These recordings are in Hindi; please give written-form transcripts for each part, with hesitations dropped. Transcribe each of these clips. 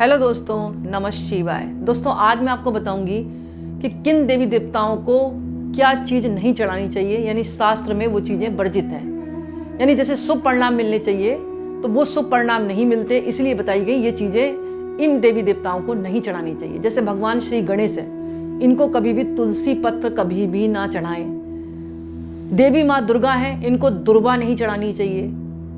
हेलो दोस्तों, नमः शिवाय। दोस्तों आज मैं आपको बताऊंगी कि किन देवी देवताओं को क्या चीज़ नहीं चढ़ानी चाहिए, यानी शास्त्र में वो चीज़ें वर्जित हैं। यानी जैसे शुभ परिणाम मिलने चाहिए तो वो शुभ परिणाम नहीं मिलते, इसलिए बताई गई ये चीज़ें इन देवी देवताओं को नहीं चढ़ानी चाहिए। जैसे भगवान श्री गणेश है, इनको कभी भी तुलसी पत्र कभी भी ना चढ़ाएं। देवी माँ दुर्गा है, इनको दुर्वा नहीं चढ़ानी चाहिए।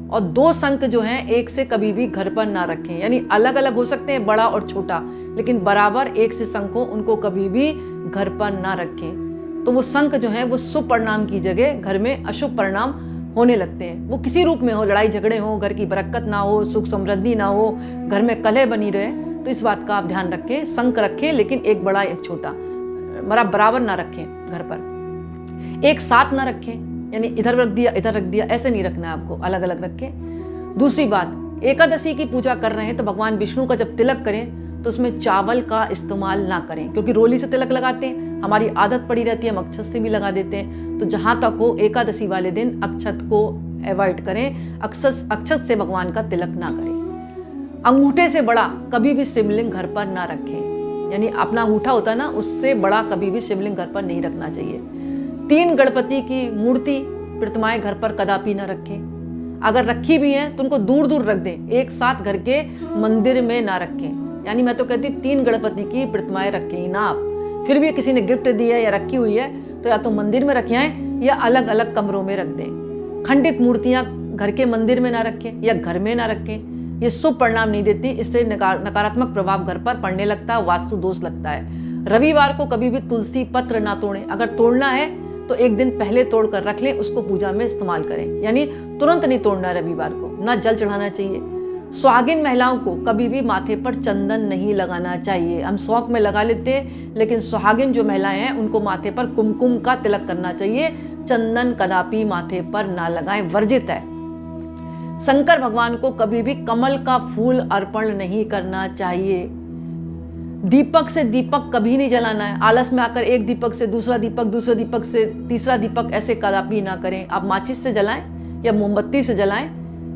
और 2 शंख जो हैं एक से कभी भी घर पर ना रखें, यानी अलग अलग हो सकते हैं बड़ा और छोटा, लेकिन बराबर एक से शंख हो उनको कभी भी घर पर ना रखें। तो वो शंख जो है वो शुभ परिणाम की जगह घर में अशुभ परिणाम होने लगते हैं। वो किसी रूप में हो, लड़ाई झगड़े हो, घर की बरकत ना हो, सुख समृद्धि ना हो, घर में कलह बनी रहे, तो इस बात का आप ध्यान रखें। शंख रखें लेकिन एक बड़ा एक छोटा, बराबर ना रखें घर पर। एक साथ ना रखें, यानी इधर रख दिया इधर रख दिया, ऐसे नहीं रखना है आपको, अलग अलग रखें। दूसरी बात, एकादशी की पूजा कर रहे हैं तो भगवान विष्णु का जब तिलक करें तो उसमें चावल का इस्तेमाल ना करें, क्योंकि रोली से तिलक लगाते हैं, हमारी आदत पड़ी रहती है, हम अक्षत से भी लगा देते हैं। तो जहाँ तक हो एकादशी वाले दिन अक्षत को अवॉइड करें, अक्षत से भगवान का तिलक ना करें। अंगूठे से बड़ा कभी भी शिवलिंग घर पर ना रखें, यानी अपना अंगूठा होता है ना, उससे बड़ा कभी भी शिवलिंग घर पर नहीं रखना चाहिए। 3 गणपति की मूर्ति प्रतिमाएं घर पर कदापि न रखें। अगर रखी भी हैं तो उनको दूर दूर रख दें, एक साथ घर के मंदिर में ना रखें। यानी मैं तो कहती 3 गणपति की प्रतिमाएं रखें ही ना आप। फिर भी किसी ने गिफ्ट दी है या रखी हुई है तो या तो मंदिर में रखें या अलग अलग कमरों में रख दें। खंडित मूर्तियां घर के मंदिर में ना रखें या घर में ना रखें, ये शुभ परिणाम नहीं देती, इससे नकारात्मक प्रभाव घर पर पड़ने लगता है, वास्तु दोष लगता है। रविवार को कभी भी तुलसी पत्र ना तोड़ें, अगर तोड़ना है तो एक दिन पहले तोड़ कर रख लें, उसको पूजा में इस्तेमाल करें, यानी तुरंत नहीं तोड़ना रविवार को। ना जल चढ़ाना चाहिए। सुहागिन महिलाओं को कभी भी माथे पर चंदन नहीं लगाना चाहिए। हम शौक में लगा लेते हैं, लेकिन सुहागिन जो महिलाएं हैं उनको माथे पर कुमकुम का तिलक करना चाहिए। चंदन कदापि माथे पर ना लगाएं, वर्जित है। शंकर भगवान को कभी भी कमल का फूल अर्पण नहीं करना चाहिए। दीपक से दीपक कभी नहीं जलाना है। आलस में आकर एक दीपक से दूसरा दीपक से तीसरा दीपक, ऐसे कदापि ना करें। आप माचिस से जलाएं या मोमबत्ती से जलाएं,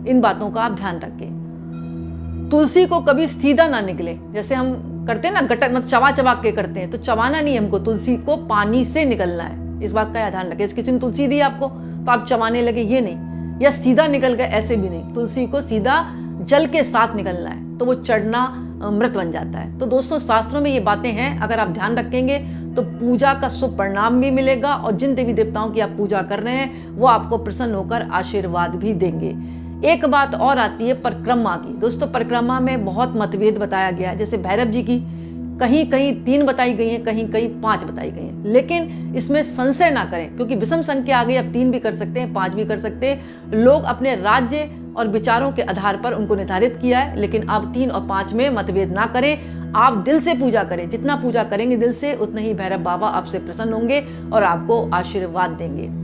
इन बातों का आप ध्यान रखें। तुलसी को कभी सीधा ना निकले, जैसे हम करते हैं ना गटक, मतलब चबा चबा के करते हैं, तो चबाना नहीं, हमको तुलसी को पानी से निकलना है, इस बात का ध्यान रखें। किसी ने तुलसी दी आपको तो आप चबाने लगे, ये नहीं, या सीधा निकल गए, ऐसे भी नहीं। तुलसी को सीधा जल के साथ निकलना है, तो वो चढ़ना मृत बन जाता है। तो दोस्तों शास्त्रों में ये बातें हैं, अगर आप ध्यान रखेंगे तो पूजा का शुभ परिणाम भी मिलेगा, और जिन देवी देवताओं की आप पूजा कर रहे हैं वो आपको प्रसन्न होकर आशीर्वाद भी देंगे। एक बात और आती है परिक्रमा की। दोस्तों परिक्रमा में बहुत मतभेद बताया गया है। जैसे भैरव जी की कहीं कहीं 3 बताई गई हैं, कहीं कहीं 5 बताई गई हैं, लेकिन इसमें संशय ना करें, क्योंकि विषम संख्या आ गई, अब 3 भी कर सकते हैं, 5 भी कर सकते हैं। लोग अपने राज्य और विचारों के आधार पर उनको निर्धारित किया है, लेकिन आप 3 और 5 में मतभेद ना करें। आप दिल से पूजा करें, जितना पूजा करेंगे दिल से उतना ही भैरव बाबा आपसे प्रसन्न होंगे और आपको आशीर्वाद देंगे।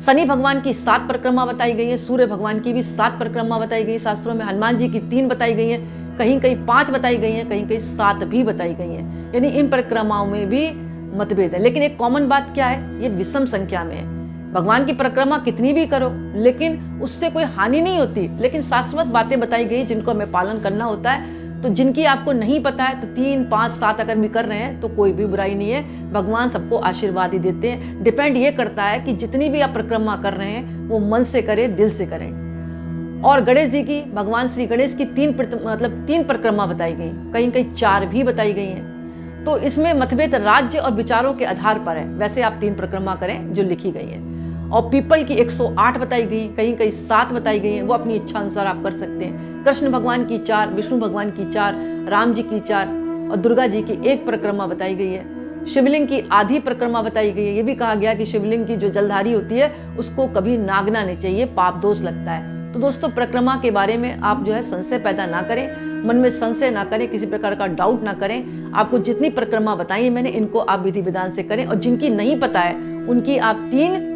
शनि भगवान की 7 परिक्रमा बताई गई है, सूर्य भगवान की भी 7 परिक्रमा बताई गई शास्त्रों में। हनुमान जी की 3 बताई गई हैं, कहीं कहीं 5 बताई गई हैं, कहीं कहीं 7 भी बताई गई हैं। यानी इन परिक्रमाओं में भी मतभेद है, लेकिन एक कॉमन बात क्या है, ये विषम संख्या में है। भगवान की परिक्रमा कितनी भी करो लेकिन उससे कोई हानि नहीं होती, लेकिन शास्त्रवत बातें बताई गई जिनको हमें पालन करना होता है। तो जिनकी आपको नहीं पता है तो 3, 5, 7 अगर भी कर रहे हैं तो कोई भी बुराई नहीं है, भगवान सबको आशीर्वाद ही देते हैं। डिपेंड ये करता है कि जितनी भी आप परिक्रमा कर रहे हैं वो मन से करें, दिल से करें। और गणेश जी की, भगवान श्री गणेश की 3 परिक्रमा बताई गई, कहीं कहीं 4 भी बताई गई हैं। तो इसमें मतभेद राज्य और विचारों के आधार पर है। वैसे आप 3 परिक्रमा करें जो लिखी गई है। और पीपल की 108 बताई गई, कहीं कहीं 7 बताई गई हैं, वो अपनी इच्छा अनुसार आप कर सकते हैं। कृष्ण भगवान की 4, विष्णु भगवान की 4, राम जी की 4 और दुर्गा जी की 1 परिक्रमा बताई गई है। शिवलिंग की आधी परिक्रमा बताई गई है। ये भी कहा गया कि शिवलिंग की जो जलधारी होती है उसको कभी नागना नहीं चाहिए, पाप दोष लगता है। तो दोस्तों परिक्रमा के बारे में आप जो है संशय पैदा ना करें, मन में संशय ना करें, किसी प्रकार का डाउट ना करें। आपको जितनी परिक्रमा बताई है मैंने, इनको आप विधि विधान से करें, और जिनकी नहीं पता है उनकी आप 3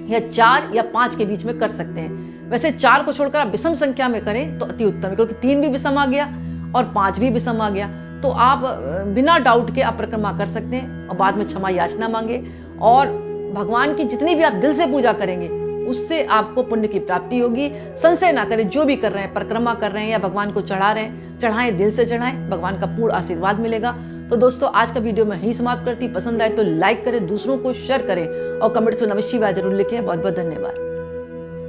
या 4 या 5 के बीच में कर सकते हैं। वैसे 4 को छोड़कर आप विषम संख्या में करें तो अति उत्तम है, क्योंकि 3 भी विषम आ गया और 5 भी विषम आ गया। तो आप बिना डाउट के आप परिक्रमा कर सकते हैं और बाद में क्षमा याचना मांगे। और भगवान की जितनी भी आप दिल से पूजा करेंगे उससे आपको पुण्य की प्राप्ति होगी। संशय ना करें, जो भी कर रहे हैं, परिक्रमा कर रहे हैं या भगवान को चढ़ा रहे हैं, चढ़ाएं, दिल से चढ़ाएं, भगवान का पूर्ण आशीर्वाद मिलेगा। तो दोस्तों आज का वीडियो मैं यहीं समाप्त करती। पसंद आए तो लाइक करें, दूसरों को शेयर करें और कमेंट्स में नमः शिवाय जरूर लिखें। बहुत बहुत धन्यवाद।